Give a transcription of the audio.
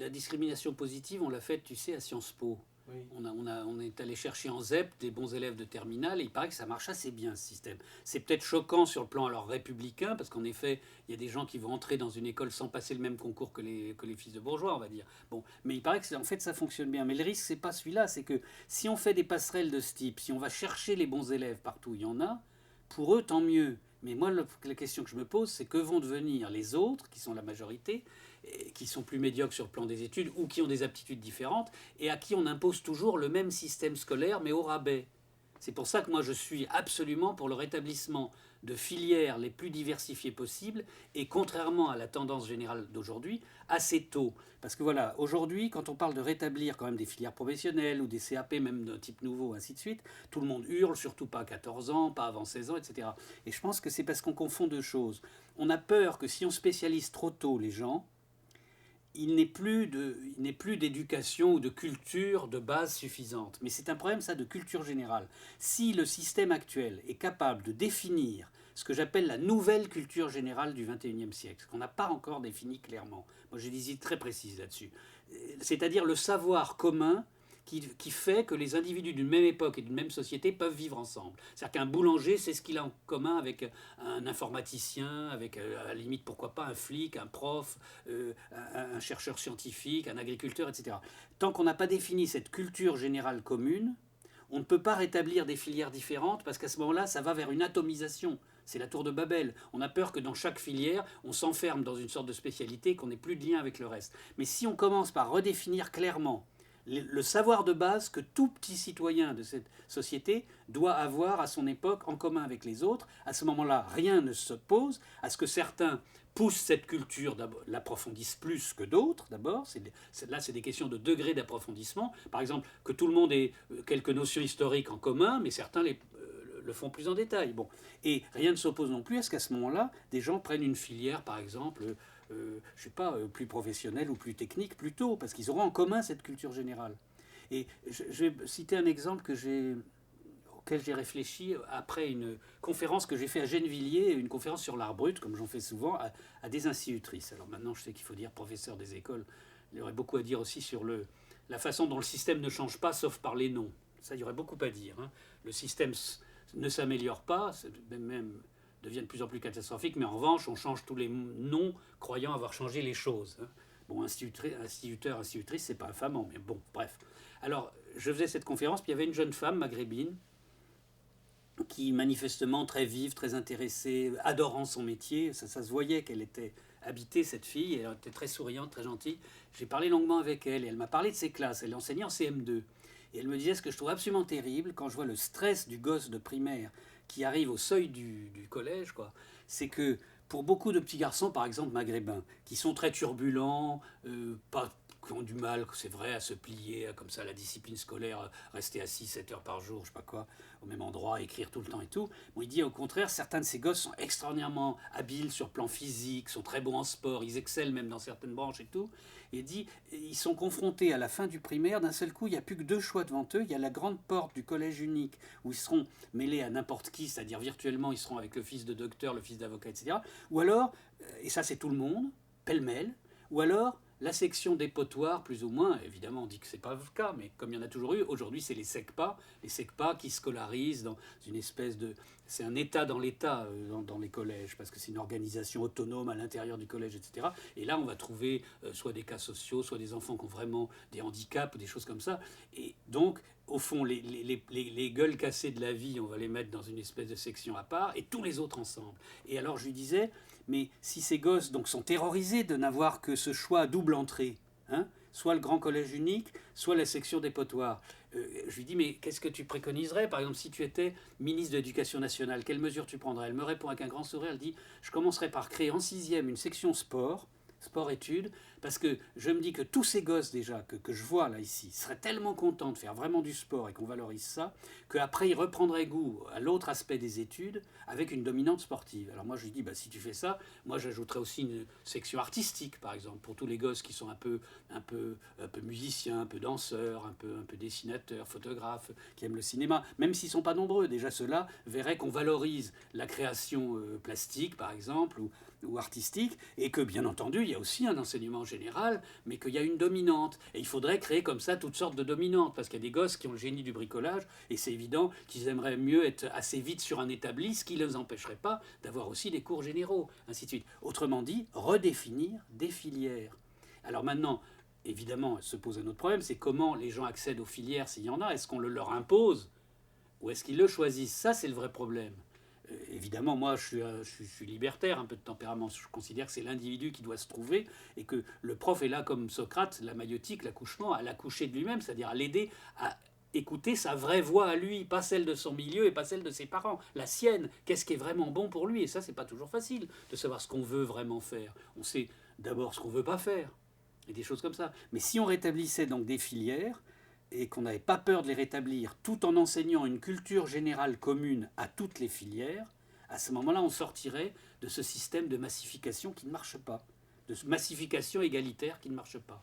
la discrimination positive, on l'a faite, tu sais, à Sciences Po. Oui. On est allé chercher en ZEP des bons élèves de terminale et il paraît que ça marche assez bien ce système. C'est peut-être choquant sur le plan alors républicain parce qu'en effet il y a des gens qui vont entrer dans une école sans passer le même concours que les fils de bourgeois on va dire. Bon, mais il paraît que en fait ça fonctionne bien. Mais le risque c'est pas celui-là, c'est que si on fait des passerelles de ce type, si on va chercher les bons élèves partout où il y en a, pour eux tant mieux. Mais moi la question que je me pose c'est que vont devenir les autres qui sont la majorité qui sont plus médiocres sur le plan des études ou qui ont des aptitudes différentes et à qui on impose toujours le même système scolaire mais au rabais. C'est pour ça que moi je suis absolument pour le rétablissement de filières les plus diversifiées possibles et contrairement à la tendance générale d'aujourd'hui, assez tôt. Parce que voilà, aujourd'hui, quand on parle de rétablir quand même des filières professionnelles ou des CAP même d'un type nouveau, ainsi de suite, tout le monde hurle, surtout pas à 14 ans, pas avant 16 ans, etc. Et je pense que c'est parce qu'on confond deux choses. On a peur que si on spécialise trop tôt les gens, il n'est plus d'éducation ou de culture de base suffisante. Mais c'est un problème, ça, de culture générale. Si le système actuel est capable de définir ce que j'appelle la nouvelle culture générale du XXIe siècle, ce qu'on n'a pas encore défini clairement, moi j'ai des idées très précises là-dessus, c'est-à-dire le savoir commun qui fait que les individus d'une même époque et d'une même société peuvent vivre ensemble. C'est-à-dire qu'un boulanger, c'est ce qu'il a en commun avec un informaticien, avec à la limite pourquoi pas un flic, un prof, un chercheur scientifique, un agriculteur, etc. Tant qu'on n'a pas défini cette culture générale commune, on ne peut pas rétablir des filières différentes parce qu'à ce moment-là, ça va vers une atomisation. C'est la tour de Babel. On a peur que dans chaque filière, on s'enferme dans une sorte de spécialité, qu'on n'ait plus de lien avec le reste. Mais si on commence par redéfinir clairement le savoir de base que tout petit citoyen de cette société doit avoir à son époque en commun avec les autres. À ce moment-là, rien ne s'oppose à ce que certains poussent cette culture, l'approfondissent plus que d'autres d'abord. Là, c'est des questions de degré d'approfondissement. Par exemple, que tout le monde ait quelques notions historiques en commun, mais certains le font plus en détail. Bon. Et rien ne s'oppose non plus à ce qu'à ce moment-là, des gens prennent une filière, par exemple, je sais pas, plus professionnelle ou plus technique plus tôt, parce qu'ils auront en commun cette culture générale. Et je vais citer un exemple auquel j'ai réfléchi après une conférence que j'ai fait à Gennevilliers, une conférence sur l'art brut, comme j'en fais souvent, à des institutrices. Alors maintenant, je sais qu'il faut dire professeur des écoles. Il y aurait beaucoup à dire aussi sur la façon dont le système ne change pas, sauf par les noms. Ça, il y aurait beaucoup à dire. Hein. Le système ne s'améliore pas, même devient de plus en plus catastrophique, mais en revanche, on change tous les noms croyant avoir changé les choses. Hein. Bon, instituteur, institutrice, c'est pas infamant, mais bon, bref. Alors, je faisais cette conférence, puis il y avait une jeune femme maghrébine qui, manifestement très vive, très intéressée, adorant son métier, ça se voyait qu'elle était habitée, cette fille, et elle était très souriante, très gentille. J'ai parlé longuement avec elle, et elle m'a parlé de ses classes. Elle enseignait en CM2. Et elle me disait ce que je trouve absolument terrible quand je vois le stress du gosse de primaire qui arrive au seuil du collège, quoi, c'est que pour beaucoup de petits garçons, par exemple maghrébins, qui sont très turbulents, qui ont du mal, c'est vrai, à se plier comme ça à la discipline scolaire, rester assis 7 heures par jour, je sais pas quoi, au même endroit, écrire tout le temps et tout. Bon, il dit au contraire, certains de ces gosses sont extraordinairement habiles sur le plan physique, sont très bons en sport, ils excellent même dans certaines branches et tout. Et il dit, ils sont confrontés à la fin du primaire, d'un seul coup, il n'y a plus que deux choix devant eux. Il y a la grande porte du collège unique, où ils seront mêlés à n'importe qui, c'est-à-dire virtuellement, ils seront avec le fils de docteur, le fils d'avocat, etc. Ou alors, et ça c'est tout le monde, pêle-mêle, ou alors la section dépotoir, plus ou moins, évidemment on dit que ce n'est pas le cas, mais comme il y en a toujours eu, aujourd'hui c'est les SECPA qui scolarisent dans une espèce de... C'est un État dans l'État dans les collèges, parce que c'est une organisation autonome à l'intérieur du collège, etc. Et là on va trouver soit des cas sociaux, soit des enfants qui ont vraiment des handicaps ou des choses comme ça. Et donc, au fond, les gueules cassées de la vie, on va les mettre dans une espèce de section à part, et tous les autres ensemble. Et alors je lui disais, mais si ces gosses donc, sont terrorisés de n'avoir que ce choix à double entrée, hein, soit le grand collège unique, soit la section dépotoir, je lui dis, mais qu'est-ce que tu préconiserais? Par exemple, si tu étais ministre de l'Éducation nationale, quelles mesures tu prendrais? Elle me répond avec un grand sourire, elle dit, je commencerais par créer en sixième une section sport-études, parce que je me dis que tous ces gosses déjà que je vois là ici seraient tellement contents de faire vraiment du sport et qu'on valorise ça, qu'après ils reprendraient goût à l'autre aspect des études avec une dominante sportive. Alors moi je lui dis, bah, si tu fais ça, moi j'ajouterais aussi une section artistique par exemple, pour tous les gosses qui sont un peu musiciens, un peu danseurs, un peu dessinateurs, photographes, qui aiment le cinéma, même s'ils ne sont pas nombreux, déjà ceux-là verraient qu'on valorise la création plastique par exemple, ou ou artistique, et que bien entendu il y a aussi un enseignement général, mais qu'il y a une dominante. Et il faudrait créer comme ça toutes sortes de dominantes, parce qu'il y a des gosses qui ont le génie du bricolage, et c'est évident qu'ils aimeraient mieux être assez vite sur un établi, ce qui ne les empêcherait pas d'avoir aussi des cours généraux, ainsi de suite. Autrement dit, redéfinir des filières. Alors maintenant, évidemment, se pose un autre problème, c'est comment les gens accèdent aux filières s'il y en a. Est-ce qu'on le leur impose ou est-ce qu'ils le choisissent? Ça, c'est le vrai problème. Évidemment, moi, je suis libertaire, un peu de tempérament. Je considère que c'est l'individu qui doit se trouver et que le prof est là comme Socrate, la maïotique, l'accouchement, à l'accoucher de lui-même, c'est-à-dire à l'aider à écouter sa vraie voix à lui, pas celle de son milieu et pas celle de ses parents, la sienne. Qu'est-ce qui est vraiment bon pour lui? Et ça, c'est pas toujours facile de savoir ce qu'on veut vraiment faire. On sait d'abord ce qu'on veut pas faire et des choses comme ça. Mais si on rétablissait donc des filières et qu'on n'avait pas peur de les rétablir tout en enseignant une culture générale commune à toutes les filières, à ce moment-là, on sortirait de ce système de massification qui ne marche pas, de massification égalitaire qui ne marche pas.